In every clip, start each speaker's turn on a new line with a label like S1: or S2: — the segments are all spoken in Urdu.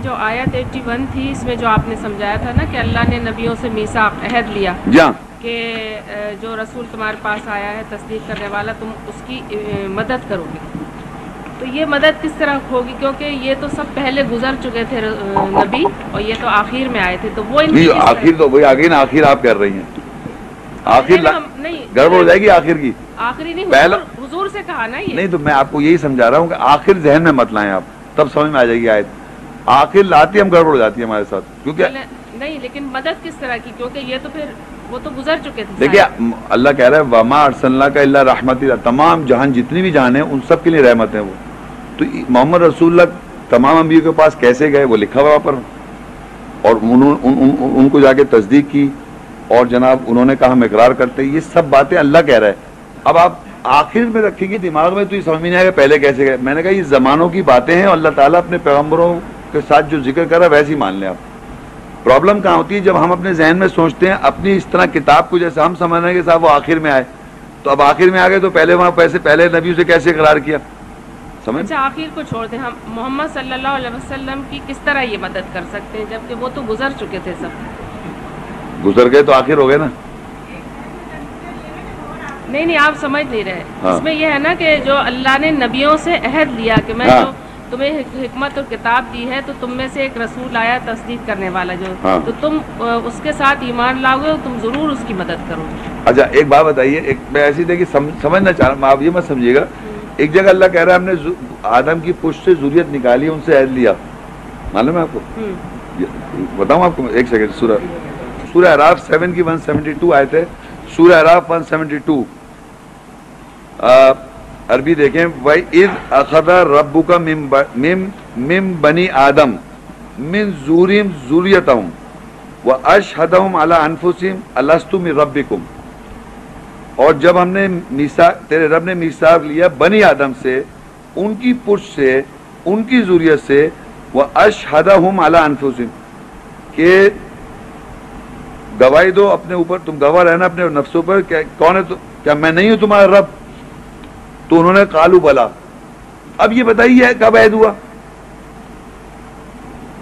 S1: جو آیت 81 تھی اس میں جو آپ نے سمجھایا تھا نا کہ اللہ نے نبیوں سے میثاق عہد لیا کہ جو رسول تمہارے پاس آیا ہے تصدیق کرنے والا تم اس کی مدد کرو گے، تو یہ مدد کس طرح ہوگی؟ کیونکہ یہ تو سب پہلے گزر چکے تھے نبی اور یہ تو آخر میں آئے تھے، تو وہ
S2: آخر تو وہی آگے نا، آخر آپ کر رہی ہیں، آخر نہیں گڑبڑ ہو جائے گی، آخر کی
S1: آخری نہیں، حضور سے کہا نا یہ نہیں،
S2: تو میں آپ کو یہی سمجھا رہا ہوں کہ آخر ذہن میں مت لائیں آپ، تب سمجھ میں آ جائے گی آیت، آخر لاتی ہم گڑبڑ ہو جاتی ہے ہمارے ساتھ، کیونکہ
S1: نہیں لیکن مدد کس طرح کی؟ کیونکہ یہ تو پھر وہ تو گزر چکے تھے۔
S2: دیکھیے اللہ کہہ رہا ہے وما ارسلناک الا رحمۃ للعالمین، تمام جہان جتنی بھی جہان ہیں ان سب کے لیے رحمت ہے وہ، تو محمد رسول اللہ تمام انبیاء کے پاس کیسے گئے وہ لکھا ہوا وہاں پر، اور ان کو جا کے تصدیق کی، اور جناب انہوں نے کہا ہم اقرار کرتے ہیں، یہ سب باتیں اللہ کہہ رہا ہے۔ اب آپ آخر میں رکھیں گے دماغ میں تو یہ سمجھ میں نہیں آئے گا پہلے کیسے گئے۔ میں نے کہا یہ زمانوں کی باتیں ہیں، اور اللہ تعالیٰ اپنے پیغمبروں کے ساتھ جو ذکر کر رہا ہے ویسے ہی مان لیں آپ۔ پرابلم کہاں ہوتی ہے؟ جب ہم اپنے ذہن میں سوچتے ہیں اپنی اس طرح کتاب کو جیسے ہم سمجھ رہے ہیں کہ صاحب وہ آخر میں آئے، تو اب آخر میں آ گئے تو پہلے وہاں پہلے نبیوں سے کیسے اقرار کیا؟ سمجھ؟
S1: اچھا آخر کو چھوڑ دیں، ہم محمد صلی اللہ علیہ وسلم کی کس طرح یہ مدد کر سکتے ہیں جبکہ وہ تو گزر چکے تھے، سب
S2: گزر گئے تو آخر ہو گئے نا۔
S1: نہیں آپ سمجھ نہیں رہے، اس میں یہ ہے نا کہ جو اللہ نے نبیوں سے عہد لیا کہ میں جو تمہیں حکمت اور کتاب دی ہے تو تم میں سے ایک رسول آیا تصدیق کرنے والا جو، تو تم اس کے ساتھ ایمان لاؤ گے، تم ضرور اس کی مدد کرو گے۔
S2: اچھا ایک بات بتائیے، ایک میں ایسی دیکھیے سمجھنا چاہ رہا ہوں، آپ یہ مت سمجھیے گا، ایک جگہ اللہ کہہ رہا ہے ہم نے آدم کی پشت سے ذریت نکالی، ان سے عہد لیا، معلوم ہے آپ کو؟ بتاؤں آپ کو ایک سیکنڈ، سورہ اعراف 7 کی 172 آئے تھے، سورہ اعراف 172 عربی دیکھیں، وَإِذْ أَخَذَ رَبُّكَ مِن بَنِي آدَمَ مِن ظُهُورِهِمْ ذُرِّيَّتَهُمْ وَأَشْهَدَهُمْ عَلَىٰ أَنفُسِهِمْ أَلَسْتُ مِن رَبِّكُمْ، اور جب ہم نے تیرے رب نے میثاق لیا بنی آدم سے، ان کی پشت سے، ان کی ذریت سے، وَأَشْهَدَهُمْ عَلَىٰ أَنفُسِهِمْ، کہ گواہی دو اپنے اوپر، تم گواہ رہنا اپنے نفسوں پر، کون ہے کیا میں نہیں ہوں تمہارا رب؟ تو انہوں نے قالوا بلا۔ اب یہ بتائیے کب عہد ہوا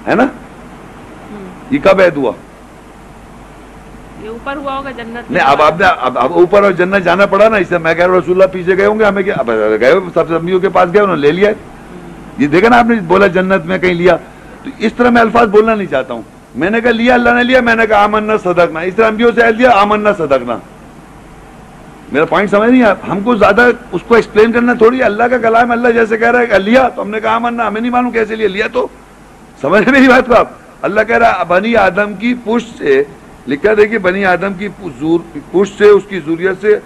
S2: ہے نا؟ یہ کب عہد ہوا؟
S1: یہ اوپر ہوا ہوگا جنت
S2: نہیں، اب آپ نے اب اوپر اور جنت جانا پڑا نا، اس سے میں کہہ رہا ہوں رسول اللہ پیچھے گئے ہوں گے، ہمیں کیا گئے سب سے انبیاء کے پاس گئے، انہوں نے لے لیا ہے، یہ دیکھا نا آپ نے بولا جنت میں کہیں لیا، تو اس طرح میں الفاظ بولنا نہیں چاہتا ہوں، میں نے کہا لیا اللہ نے لیا، میں نے کہا آمنا صدقنا، اس طرح انبیاء سے عہد لیا آمنا صدقنا، میرا پوائنٹ سمجھ نہیں آپ؟ ہم کو زیادہ اس کو ایکسپلین کرنا تھوڑی، اللہ کا کلام اللہ جیسے کہہ رہا ہے کہ لیا، تو ہم نے کہا آمنا، ہمیں نہیں معلوم کیسے لیا تو سمجھ میری بات کو آپ؟ اللہ کہہ رہا ہے بنی آدم کی پشت سے، لکھا دیکھیے بنی آدم کی پشت سے، اس کی ذریت سے،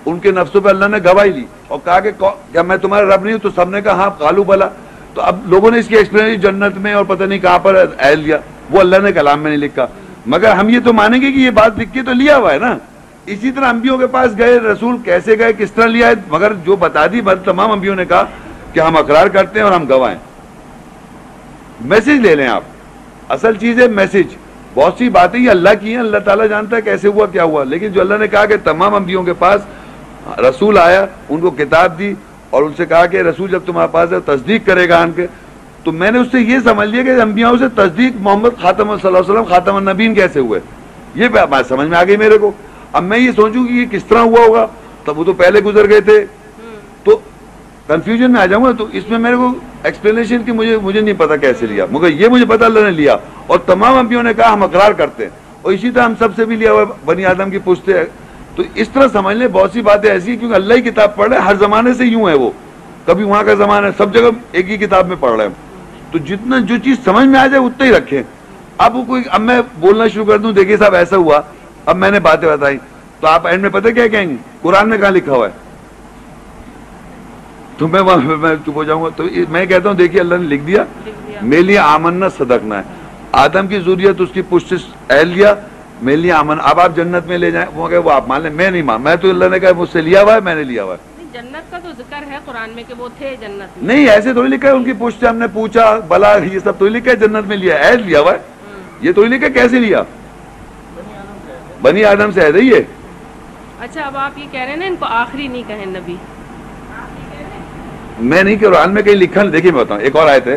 S2: ان کے نفسوں پہ اللہ نے گواہی لی اور کہا کہ کیا میں تمہارا رب نہیں ہوں؟ تو سب نے کہا ہاں قالوا بلا۔ تو اب لوگوں نے اس کی ایکسپلینیشن جنت میں اور پتہ نہیں کہاں پر عہد لیا، وہ اللہ نے کلام میں نہیں لکھا، مگر ہم یہ تو مانیں گے کہ یہ بات لکھ کے تو لیا ہوا ہے نا۔ اسی طرح انبیاء کے پاس گئے رسول، کیسے گئے، کس طرح لیا ہے، مگر جو بتا دی تمام انبیاء نے کہا کہ ہم اقرار کرتے ہیں اور ہم گواہ ہیں۔ میسج لے لیں آپ، اصل چیز ہے میسج۔ بہت سی باتیں یہ اللہ کی ہیں، اللہ تعالیٰ جانتا ہے کیسے ہوا کیا ہوا، لیکن جو اللہ نے کہا کہ تمام انبیاء کے پاس رسول آیا، ان کو کتاب دی اور ان سے کہا کہ رسول جب تمہارے پاس ہے تصدیق کرے گا ان کے، تو میں نے اس سے یہ سمجھ لیا کہ انبیاء سے تصدیق محمد خاتم صلی اللہ علیہ وسلم خاتم النبیین کیسے ہوئے، یہ بات سمجھ میں آ گئی میرے کو۔ اب میں یہ سوچوں کہ یہ کس طرح ہوا ہوگا، تب وہ تو پہلے گزر گئے تھے، تو کنفیوژن میں آ جاؤں گا، تو اس میں میرے کو ایکسپلینیشن کی مجھے نہیں پتا کیسے لیا، مگر یہ مجھے پتا اللہ نے لیا، اور تمام انبیاء نے کہا ہم اقرار کرتے ہیں، اور اسی طرح ہم سب سے بھی لیا ہوا بنی آدم کی پشت سے۔ تو اس طرح سمجھ لیں بہت سی باتیں ایسی ہیں، کیونکہ اللہ ہی کتاب پڑھ رہے ہیں، ہر زمانے سے یوں ہے، وہ کبھی وہاں کا زمانہ ہے، سب جگہ ایک ہی کتاب میں پڑھ رہے ہیں، تو جتنا جو چیز سمجھ میں آ جائے اتنا ہی رکھیں۔ اب میں بولنا شروع کر دوں، دیکھیے صاحب ایسا ہوا، اب میں نے باتیں بتائی تو آپ اینڈ میں پتہ کیا کہیں گے؟ قرآن میں کہاں لکھا ہوا ہے؟ تو میں چپ ہو جاؤں گا۔ تو میں کہتا ہوں دیکھیے اللہ نے لکھ دیا، میرے لیے آمنا صدقنا ہے، آدم کی ذریت اس کی پشت سے عہد لیا، میرے لیے آمن۔ اب آپ جنت میں لے جائیں، وہ آپ مان لیں، میں نہیں مان، میں تو اللہ نے کہا مجھ سے لیا ہوا ہے، میں نے لیا ہوا ہے۔
S1: جنت کا تو ذکر ہے قرآن میں کہ وہ تھے جنت میں،
S2: نہیں ایسے تھوڑی لکھا ہے ان کی پشت سے ہم نے پوچھا بلا، یہ سب تھوڑی لکھا ہے جنت میں لیا، عہد لیا ہوا ہے، یہ تھوڑی لکھا ہے کیسے لیا، بنی آدم سے عہد ہے یہ۔
S1: اچھا اب آپ یہ کہہ رہے ہیں نا ان کو آخری نہیں کہیں نبی،
S2: میں نہیں کہ قرآن میں کہیں لکھا نہیں، دیکھیے میں بتاؤں ایک اور آیت ہے،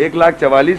S2: 1,44,000